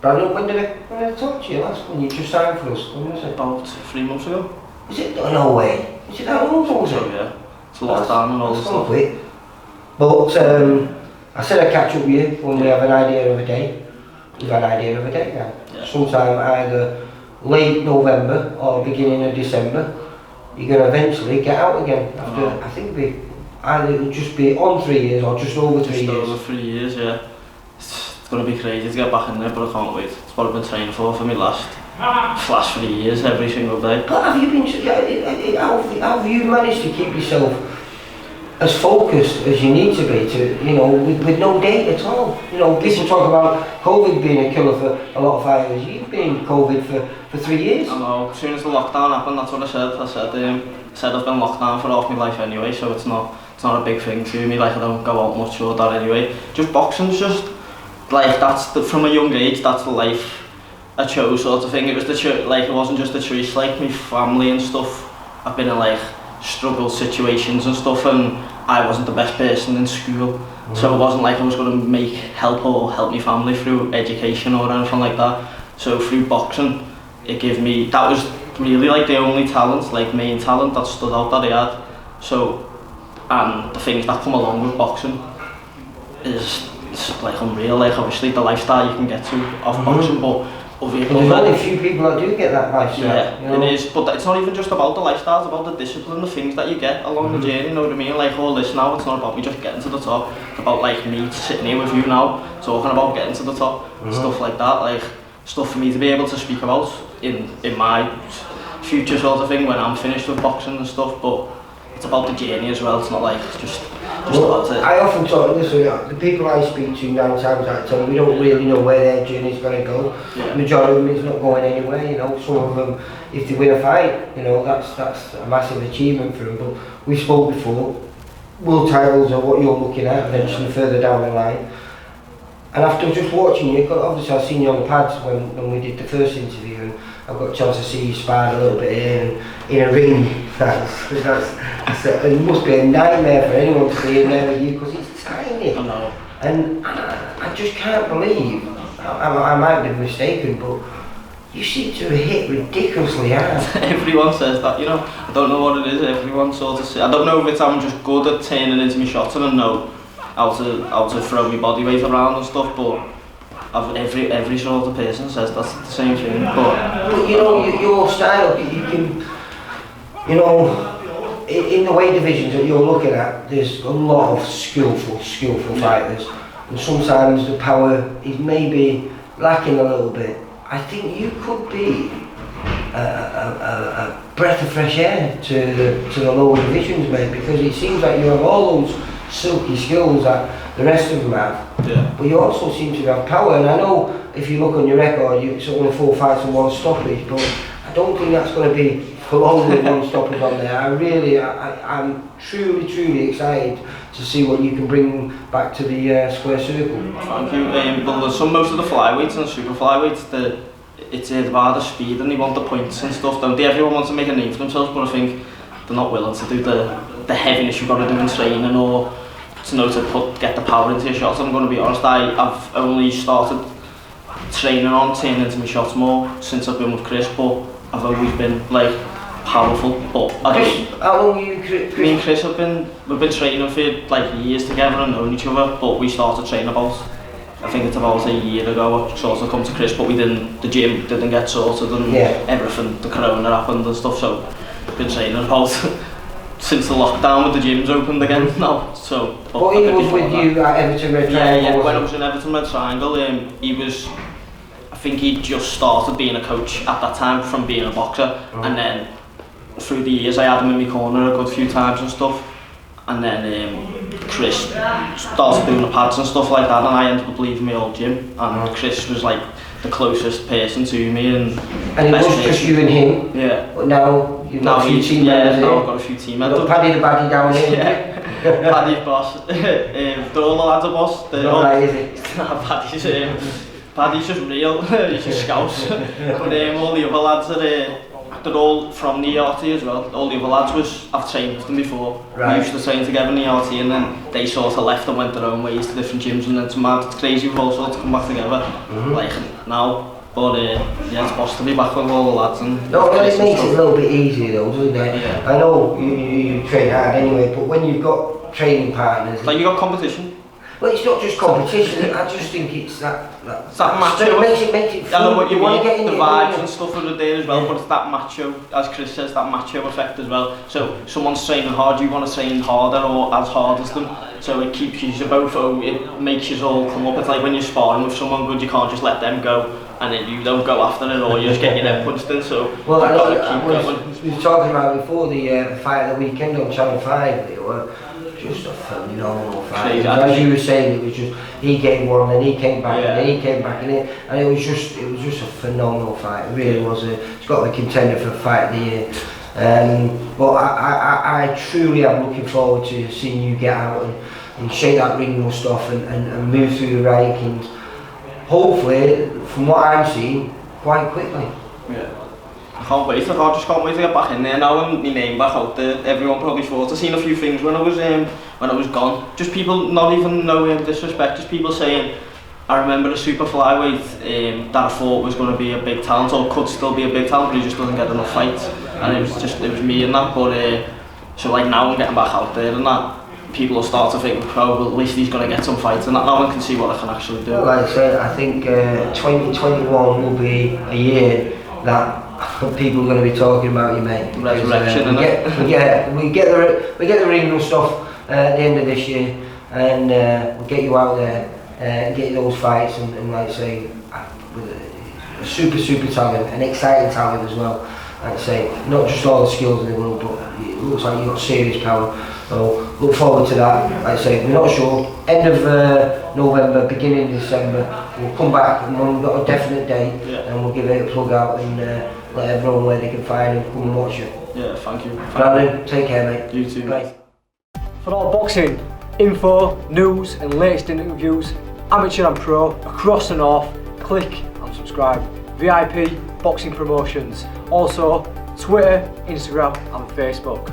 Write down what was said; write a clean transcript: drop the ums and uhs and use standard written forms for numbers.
Brandon, when I talked to you last, when you just signed for us, when was it? About 3 months ago. Is it? Oh, no way. Is it that long ago? So yeah, it's a lockdown and all this stuff. Quick. But I said I'd catch up with you when we have an idea of a day. We've had an idea of a day now. Yeah. Sometime either late November or beginning of December, you're going to eventually get out again. After, I think it'll just be on 3 years or just over 3 years. Just over 3 years, yeah. It's going to be crazy to get back in there, but I can't wait. It's what I've been training for me last 3 years, every single day. But have you been? How have you managed to keep yourself as focused as you need to be with no date at all? People talk about COVID being a killer for a lot of fighters. You've been COVID for 3 years. I know. As soon as the lockdown happened, that's what I said. I said I've been locked down for half my life anyway, so it's not a big thing to me. Like, I don't go out much or that anyway. Just boxing's just like from a young age. That's the life I chose, sort of thing. It was it wasn't just a choice. Like, my family and stuff, I've been in like struggle situations and stuff, and I wasn't the best person in school, so it wasn't like I was going to help my family through education or anything like that. So through boxing, that was really like the only talent, like main talent that stood out that I had. So, and the things that come along with boxing is like unreal. Like, obviously the lifestyle you can get to off boxing, but there's only a few people that do get that lifestyle. Yeah, it is, but it's not even just about the lifestyle, it's about the discipline, the things that you get along the journey, you know what I mean? Like, all this now, it's not about me just getting to the top, it's about like me sitting here with you now, talking about getting to the top, stuff like that, like stuff for me to be able to speak about in my future sort of thing when I'm finished with boxing and stuff, but it's about the journey as well, it's not like just about it. I often talk, listen, the people I speak to 9 times out of 10, we don't really know where their journey's going to go. Yeah. The majority of them is not going anywhere, some of them, if they win a fight, that's a massive achievement for them. But we spoke before, world titles are what you're looking at eventually further down the line. And after just watching you, obviously I've seen you on the pads when we did the first interview, and I've got a chance to see you spar a little bit here in a ring. It must be a nightmare for anyone to be in there with you because it's tiny. I know. And I just can't believe, I might be mistaken, but you seem to have hit ridiculously hard. Everyone says that, I don't know what it is, everyone sort of says. I don't know if it's I'm just good at turning into my shots and I know how to throw my body weight around and stuff, but every sort of person says that's the same thing. But your style, you can, in the weight divisions that you're looking at, there's a lot of skillful fighters, and sometimes the power is maybe lacking a little bit. I think you could be a breath of fresh air to the lower divisions, mate, because it seems like you have all those silky skills that the rest of them have. Yeah. But you also seem to have power, and I know if you look on your record, it's only 4 fights and 1 stoppage, but I don't think that's going to be for long with 1 stoppage on there. I'm truly excited to see what you can bring back to the square circle. Thank you. Well, there's most of the flyweights and the super flyweights, it's about the speed and they want the points and stuff, don't they? Everyone wants to make a name for themselves, but I think they're not willing to do the heaviness you've got to do in training or to get the power into your shots. I'm going to be honest, I've only started training on turning into my shots more since I've been with Chris, but I've always been like powerful. But how long are you, Chris? Me and Chris we've been training for like years together and known each other, but we started training I think it's about a year ago I sort of come to Chris, but the gym didn't get sorted and everything, the corona happened and stuff, so we've been training about since the lockdown with the gyms opened again now. So, but he was with you at Everton Red Triangle? Yeah, when I was in Everton Red Triangle, I think he just started being a coach at that time from being a boxer, and then through the years I had him in my corner a good few times and stuff, and then Chris started doing the pads and stuff like that, and I ended up leaving my old gym, and Chris was like the closest person to me, and it was just you and him? Yeah. But now you've got a few team members here? Now I've got a few team members. Paddy the Baddy down here? Yeah. Paddy's boss. They're all the lads are boss. Not right, is it? Paddy's just real, he's just scouse. But all the other lads are they're all from the ERT as well. All the other lads I've trained with them before. Right. We used to train together in the ERT, and then they sort of left and went their own ways to different gyms, and it's mad, it's crazy we've all sort of come back together, like now. But yeah, it's supposed to be back with all the lads. And no, well, it makes it a little bit easier though, doesn't it? Yeah. I know you train hard anyway, but when you've got training partners... Like you got competition? Well, it's not just competition, I just think it's that macho. It makes it fun. I know what you mean, get the in vibes and stuff are there as well, but it's that macho, as Chris says, that macho effect as well. So someone's training hard, you want to train harder or as hard as them. So it keeps you both, it makes you all come up. It's like when you're sparring with someone good, you can't just let them go and then you don't go after it, or you just get your head punched in. So well, you've got to keep going. We were talking about before the fight of the weekend on Channel 5, it was just a phenomenal fight. As you were saying, it was just, he gave one and he came back and then he came back and it was just a phenomenal fight. It really was. It's got to be contender for fight of the year. But I truly am looking forward to seeing you get out and shake that ring rust off and move through the rankings. Hopefully, from what I'm seeing, quite quickly. Yeah. I just can't wait to get back in there now and my name back out there. Everyone probably thought, I've seen a few things when I was gone. Just people, not even no disrespect, just people saying, I remember a super flyweight that I thought was going to be a big talent, or could still be a big talent, but he just doesn't get enough fights. And it was me and that, but so like now I'm getting back out there and that, people will start to think, oh, well, at least he's going to get some fights, and that now one can see what I can actually do. Like I said, I think 2021 will be a year that people are going to be talking about you, mate. Resurrection, we get the ring rust off at the end of this year, and we'll get you out there and get you those fights, and like I say, with a super talent, an exciting talent as well. Like I say, not just all the skills in the world, but it looks like you've got serious power. So look forward to that. Like I say, we're not sure. End of November, beginning of December, we'll come back and when we've got a definite date, and we'll give it a plug out and let everyone where they can find and come and watch it. Yeah, thank you. Brandon, take care, mate. You too. Bye. For all boxing info, news and latest interviews, amateur and pro, across the north, click and subscribe. VIP Boxing Promotions. Also, Twitter, Instagram and Facebook.